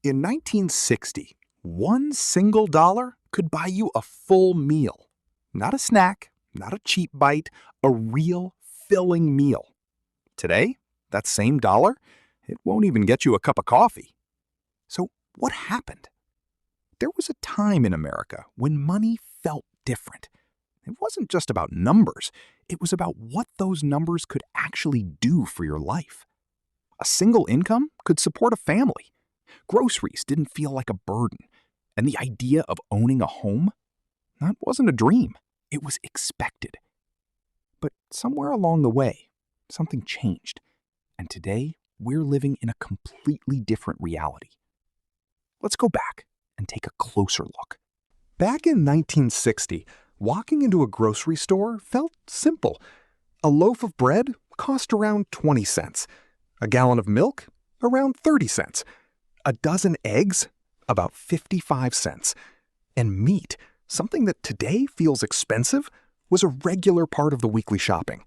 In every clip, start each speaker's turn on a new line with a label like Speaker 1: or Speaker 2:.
Speaker 1: In 1960, one single dollar could buy you a full meal. Not a snack, not a cheap bite, a real filling meal. Today, that same dollar, it won't even get you a cup of coffee. So what happened? There was a time in America when money felt different. It wasn't just about numbers. It was about what those numbers could actually do for your life. A single income could support a family. Groceries didn't feel like a burden. And the idea of owning a home, that wasn't a dream. It was expected. But somewhere along the way, something changed. And today, we're living in a completely different reality. Let's go back and take a closer look. Back in 1960, walking into a grocery store felt simple. A loaf of bread cost around 20 cents. A gallon of milk, around 30 cents. A dozen eggs, about 55 cents. And meat, something that today feels expensive, was a regular part of the weekly shopping.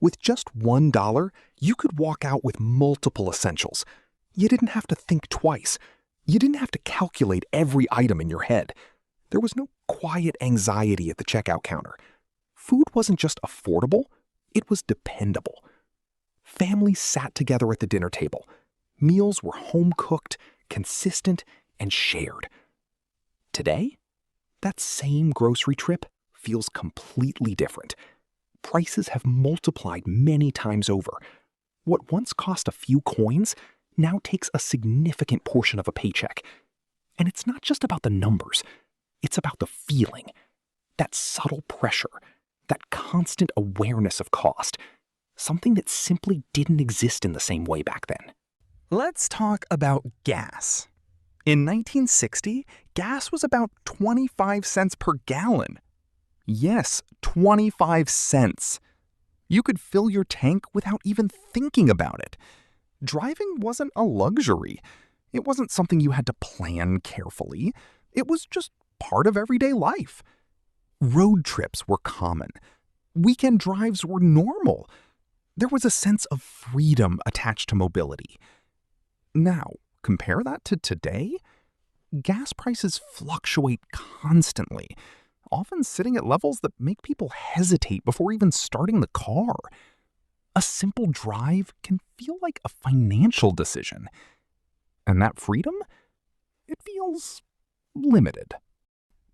Speaker 1: With just $1, you could walk out with multiple essentials. You didn't have to think twice. You didn't have to calculate every item in your head. There was no quiet anxiety at the checkout counter. Food wasn't just affordable, it was dependable. Families sat together at the dinner table. Meals were home-cooked, consistent, and shared. Today, that same grocery trip feels completely different. Prices have multiplied many times over. What once cost a few coins now takes a significant portion of a paycheck. And it's not just about the numbers. It's about the feeling, that subtle pressure, that constant awareness of cost, something that simply didn't exist in the same way back then. Let's talk about gas. In 1960, gas was about 25 cents per gallon. Yes, 25 cents. You could fill your tank without even thinking about it. Driving wasn't a luxury. It wasn't something you had to plan carefully. It was just part of everyday life. Road trips were common. Weekend drives were normal. There was a sense of freedom attached to mobility. Now, compare that to today. Gas prices fluctuate constantly, often sitting at levels that make people hesitate before even starting the car. A simple drive can feel like a financial decision. And that freedom? It feels limited.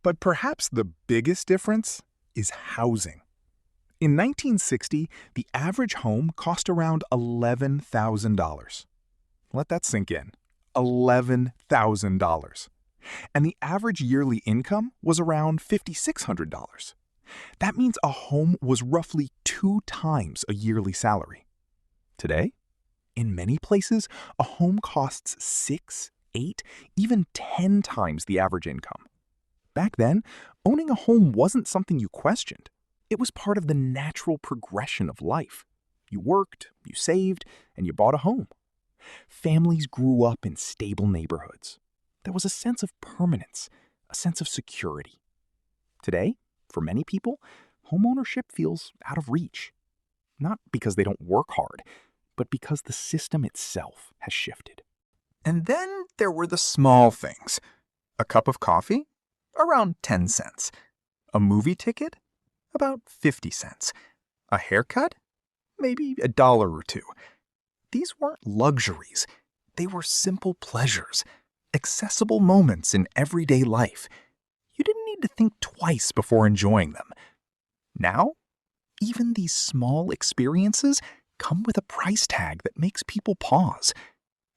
Speaker 1: But perhaps the biggest difference is housing. In 1960, the average home cost around $11,000. Let that sink in. $11,000. And the average yearly income was around $5,600. That means a home was roughly 2 times a yearly salary. Today, in many places, a home costs 6, 8, even 10 times the average income. Back then, owning a home wasn't something you questioned. It was part of the natural progression of life. You worked, you saved, and you bought a home. Families grew up in stable neighborhoods. There was a sense of permanence, a sense of security. Today, for many people, homeownership feels out of reach. Not because they don't work hard, but because the system itself has shifted. And then there were the small things. A cup of coffee? Around 10 cents. A movie ticket? About 50 cents. A haircut? Maybe $1 or $2. These weren't luxuries. They were simple pleasures, accessible moments in everyday life. You didn't need to think twice before enjoying them. Now, even these small experiences come with a price tag that makes people pause.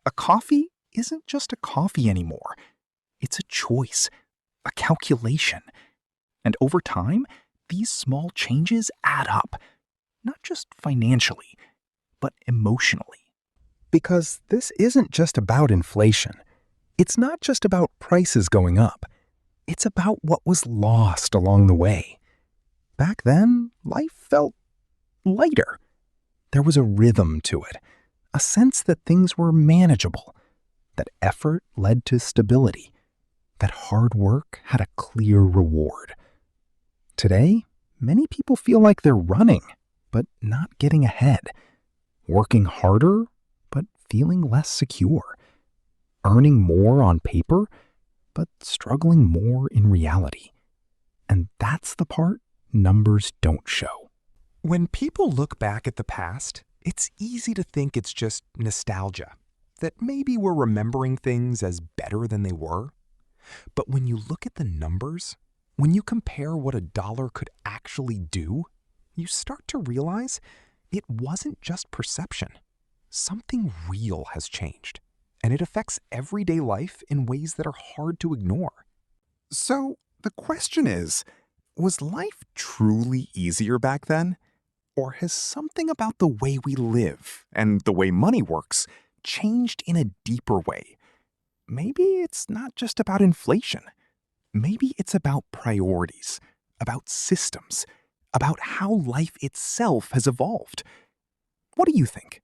Speaker 1: A coffee isn't just a coffee anymore. It's a choice, a calculation. And over time, these small changes add up, not just financially, but emotionally. Because this isn't just about inflation. It's not just about prices going up. It's about what was lost along the way. Back then, life felt lighter. There was a rhythm to it, a sense that things were manageable, that effort led to stability, that hard work had a clear reward. Today, many people feel like they're running, but not getting ahead, working harder, but feeling less secure. earning more on paper, but struggling more in reality. And that's the part numbers don't show. When people look back at the past, it's easy to think it's just nostalgia, that maybe we're remembering things as better than they were. But when you look at the numbers, when you compare what a dollar could actually do, you start to realize it wasn't just perception. Something real has changed, and it affects everyday life in ways that are hard to ignore.
Speaker 2: So the question is, was life truly easier back then? Or has something about the way we live and the way money works changed in a deeper way? Maybe it's not just about inflation. Maybe it's about priorities, about systems, about how life itself has evolved. What do you think?